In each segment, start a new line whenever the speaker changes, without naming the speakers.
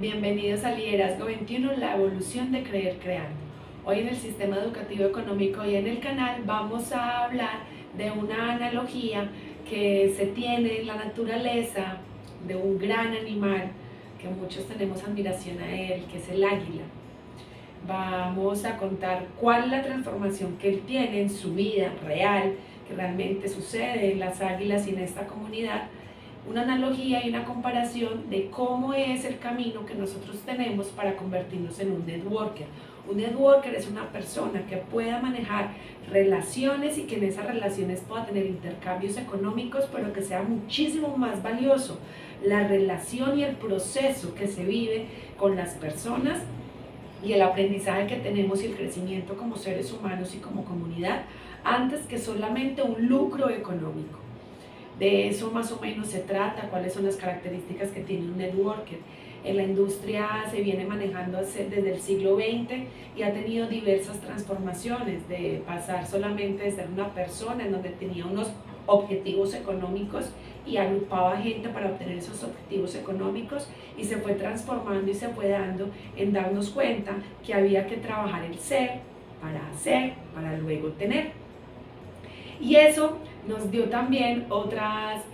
Bienvenidos a Liderazgo 21, la evolución de creer creando. Hoy en el sistema educativo económico y en el canal vamos a hablar de una analogía que se tiene en la naturaleza de un gran animal que muchos tenemos admiración a él, que es el águila. Vamos a contar cuál es la transformación que él tiene en su vida real, que realmente sucede en las águilas y en esta comunidad. Una analogía y una comparación de cómo es el camino que nosotros tenemos para convertirnos en un networker. Un networker es una persona que pueda manejar relaciones y que en esas relaciones pueda tener intercambios económicos, pero que sea muchísimo más valioso la relación y el proceso que se vive con las personas y el aprendizaje que tenemos y el crecimiento como seres humanos y como comunidad, antes que solamente un lucro económico. De eso más o menos se trata, cuáles son las características que tiene un networker. En la industria se viene manejando desde el siglo XX y ha tenido diversas transformaciones, de pasar solamente de ser una persona en donde tenía unos objetivos económicos y agrupaba gente para obtener esos objetivos económicos, y se fue transformando y se fue dando en darnos cuenta que había que trabajar el ser para hacer, para luego tener. Y eso nos dio también otras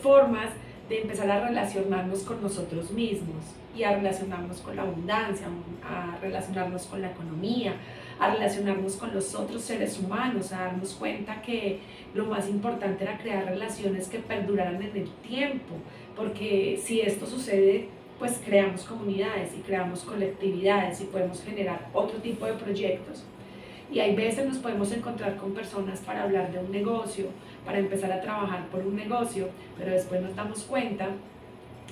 formas de empezar a relacionarnos con nosotros mismos y a relacionarnos con la abundancia, a relacionarnos con la economía, a relacionarnos con los otros seres humanos, a darnos cuenta que lo más importante era crear relaciones que perduraran en el tiempo, porque si esto sucede, pues creamos comunidades y creamos colectividades y podemos generar otro tipo de proyectos. Y hay veces nos podemos encontrar con personas para hablar de un negocio, para empezar a trabajar por un negocio, pero después nos damos cuenta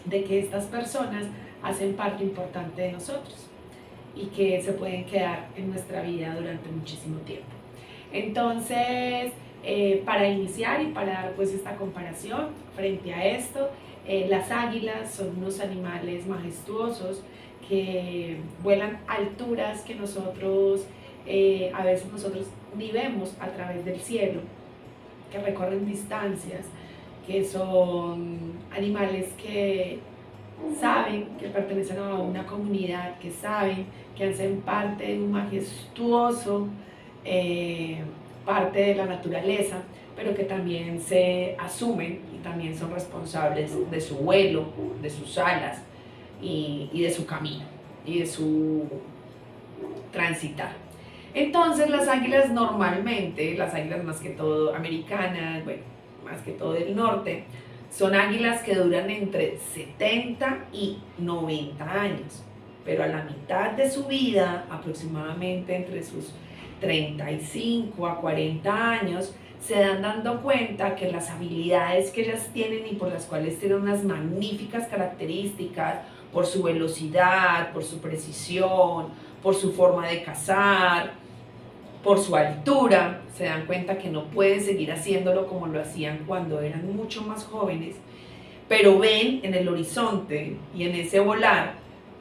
de que estas personas hacen parte importante de nosotros y que se pueden quedar en nuestra vida durante muchísimo tiempo. Entonces, para iniciar y para dar pues esta comparación frente a esto, las águilas son unos animales majestuosos que vuelan a alturas que nosotros a veces nosotros ni vemos a través del cielo, que recorren distancias, que son animales que saben que pertenecen a una comunidad, que saben que hacen parte de un majestuoso parte de la naturaleza, pero que también se asumen y también son responsables de su vuelo, de sus alas y de su camino y de su transitar. Entonces las águilas normalmente, las águilas más que todo americanas, bueno, más que todo del norte, son águilas que duran entre 70 y 90 años, pero a la mitad de su vida, aproximadamente entre sus 35 a 40 años, se dan dando cuenta que las habilidades que ellas tienen y por las cuales tienen unas magníficas características, por su velocidad, por su precisión, por su forma de cazar, por su altura, se dan cuenta que no pueden seguir haciéndolo como lo hacían cuando eran mucho más jóvenes, pero ven en el horizonte y en ese volar,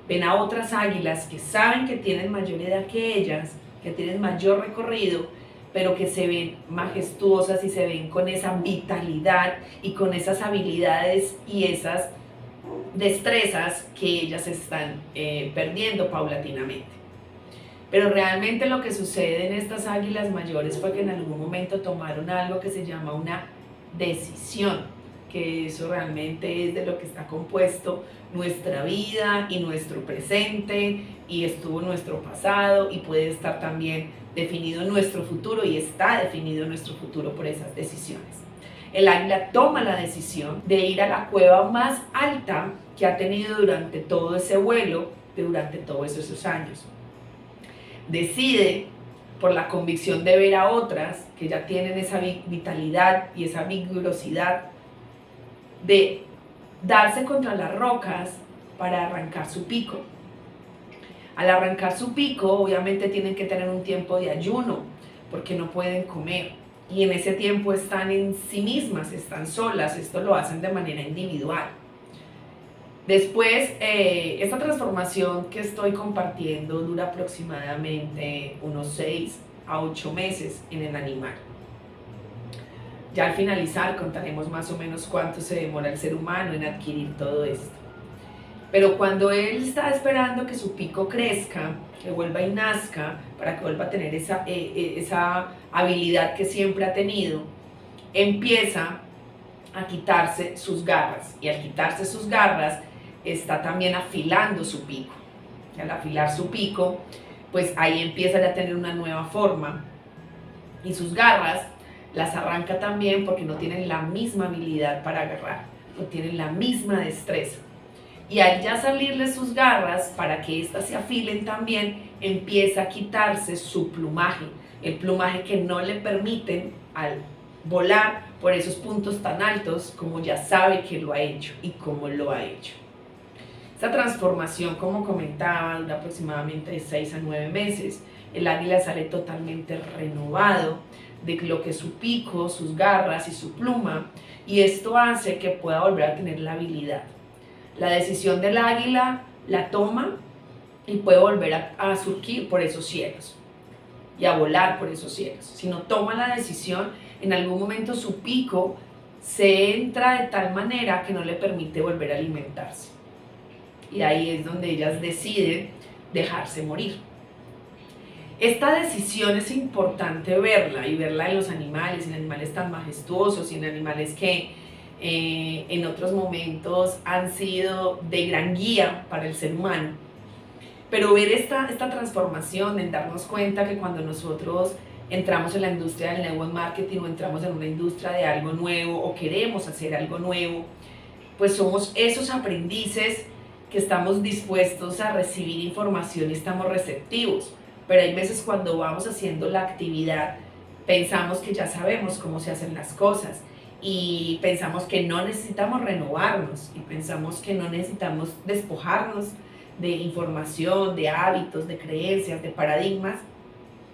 ven a otras águilas que saben que tienen mayor edad que ellas, que tienen mayor recorrido, pero que se ven majestuosas y se ven con esa vitalidad y con esas habilidades y esas destrezas que ellas están perdiendo paulatinamente. Pero realmente lo que sucede en estas águilas mayores fue que en algún momento tomaron algo que se llama una decisión, que eso realmente es de lo que está compuesto nuestra vida y nuestro presente, y estuvo nuestro pasado, y puede estar también definido nuestro futuro, y está definido nuestro futuro por esas decisiones. El águila toma la decisión de ir a la cueva más alta que ha tenido durante todo ese vuelo, durante todos esos años. Decide, por la convicción de ver a otras que ya tienen esa vitalidad y esa vigorosidad, de darse contra las rocas para arrancar su pico. Al arrancar su pico, obviamente tienen que tener un tiempo de ayuno, porque no pueden comer. Y en ese tiempo están en sí mismas, están solas, esto lo hacen de manera individual. Después, esta transformación que estoy compartiendo dura aproximadamente unos 6 a 8 meses en el animal. Ya al finalizar contaremos más o menos cuánto se demora el ser humano en adquirir todo esto. Pero cuando él está esperando que su pico crezca, que vuelva y nazca, para que vuelva a tener esa habilidad que siempre ha tenido, empieza a quitarse sus garras. Y al quitarse sus garras, está también afilando su pico. Y al afilar su pico, pues ahí empieza a tener una nueva forma. Y sus garras las arranca también porque no tienen la misma habilidad para agarrar, no tienen la misma destreza. Y al ya salirle sus garras, para que éstas se afilen también, empieza a quitarse su plumaje, el plumaje que no le permiten al volar por esos puntos tan altos, como ya sabe que lo ha hecho y cómo lo ha hecho. Esta transformación, como comentaba, dura aproximadamente de 6 a 9 meses. El águila sale totalmente renovado de lo que es su pico, sus garras y su pluma, y esto hace que pueda volver a tener la habilidad. La decisión del águila la toma y puede volver a surgir por esos cielos y a volar por esos cielos. Si no toma la decisión, en algún momento su pico se entra de tal manera que no le permite volver a alimentarse. Y ahí es donde ellas deciden dejarse morir. Esta decisión es importante verla y verla en los animales, en animales tan majestuosos y en animales que en otros momentos han sido de gran guía para el ser humano. Pero ver esta transformación, en darnos cuenta que cuando nosotros entramos en la industria del network marketing o entramos en una industria de algo nuevo o queremos hacer algo nuevo, pues somos esos aprendices que estamos dispuestos a recibir información y estamos receptivos. Pero hay veces cuando vamos haciendo la actividad, pensamos que ya sabemos cómo se hacen las cosas y pensamos que no necesitamos renovarnos y pensamos que no necesitamos despojarnos de información, de hábitos, de creencias, de paradigmas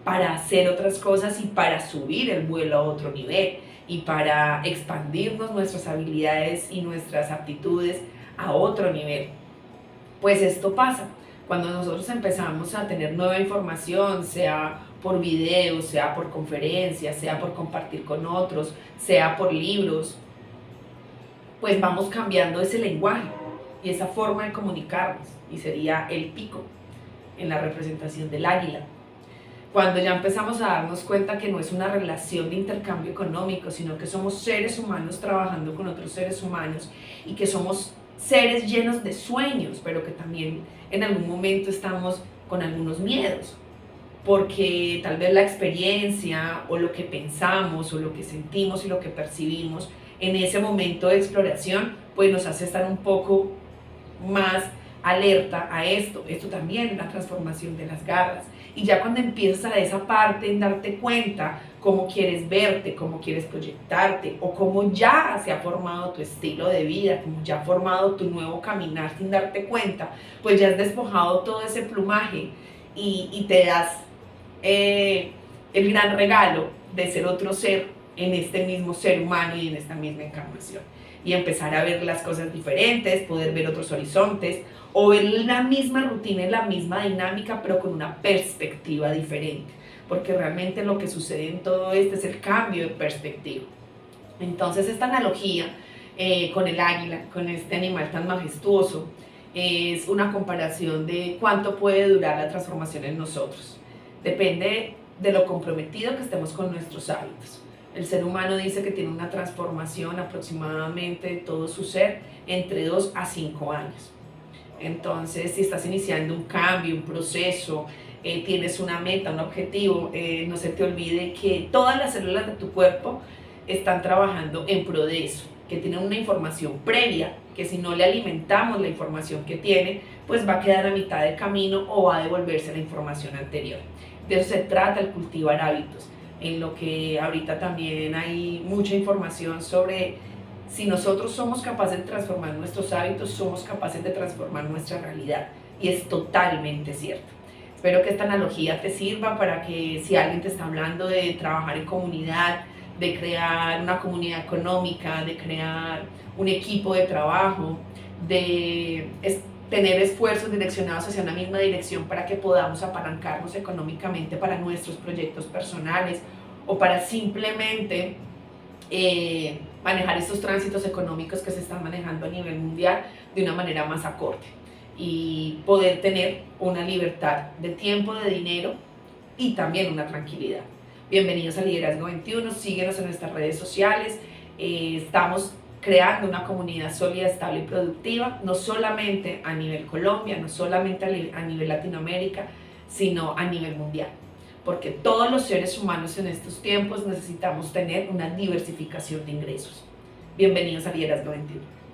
para hacer otras cosas y para subir el vuelo a otro nivel y para expandirnos nuestras habilidades y nuestras aptitudes a otro nivel. Pues esto pasa cuando nosotros empezamos a tener nueva información, sea por videos, sea por conferencias, sea por compartir con otros, sea por libros, pues vamos cambiando ese lenguaje y esa forma de comunicarnos, y sería el pico en la representación del águila. Cuando ya empezamos a darnos cuenta que no es una relación de intercambio económico, sino que somos seres humanos trabajando con otros seres humanos y que somos seres llenos de sueños, pero que también en algún momento estamos con algunos miedos, porque tal vez la experiencia o lo que pensamos o lo que sentimos y lo que percibimos en ese momento de exploración, pues nos hace estar un poco más alerta a esto. Esto también es la transformación de las garras. Y ya cuando empiezas a esa parte en darte cuenta cómo quieres verte, cómo quieres proyectarte, o cómo ya se ha formado tu estilo de vida, cómo ya ha formado tu nuevo caminar sin darte cuenta, pues ya has despojado todo ese plumaje y te das el gran regalo de ser otro ser en este mismo ser humano y en esta misma encarnación. Y empezar a ver las cosas diferentes, poder ver otros horizontes, o ver la misma rutina y la misma dinámica, pero con una perspectiva diferente. Porque realmente lo que sucede en todo esto es el cambio de perspectiva. Entonces esta analogía con el águila, con este animal tan majestuoso, es una comparación de cuánto puede durar la transformación en nosotros. Depende de lo comprometido que estemos con nuestros hábitos. El ser humano dice que tiene una transformación aproximadamente de todo su ser entre 2 a 5 años. Entonces, si estás iniciando un cambio, un proceso, tienes una meta, un objetivo, no se te olvide que todas las células de tu cuerpo están trabajando en pro de eso, que tienen una información previa, que si no le alimentamos la información que tiene, pues va a quedar a mitad de camino o va a devolverse la información anterior. De eso se trata el cultivar hábitos, en lo que ahorita también hay mucha información sobre si nosotros somos capaces de transformar nuestros hábitos, somos capaces de transformar nuestra realidad. Y es totalmente cierto. Espero que esta analogía te sirva para que si alguien te está hablando de trabajar en comunidad, de crear una comunidad económica, de crear un equipo de trabajo, de tener esfuerzos direccionados hacia una misma dirección para que podamos apalancarnos económicamente para nuestros proyectos personales o para simplemente manejar estos tránsitos económicos que se están manejando a nivel mundial de una manera más acorde. y poder tener una libertad de tiempo, de dinero y también una tranquilidad. Bienvenidos a Liderazgo 21, síguenos en nuestras redes sociales, estamos creando una comunidad sólida, estable y productiva, no solamente a nivel Colombia, no solamente a nivel Latinoamérica, sino a nivel mundial, porque todos los seres humanos en estos tiempos necesitamos tener una diversificación de ingresos. Bienvenidos a Liderazgo 21.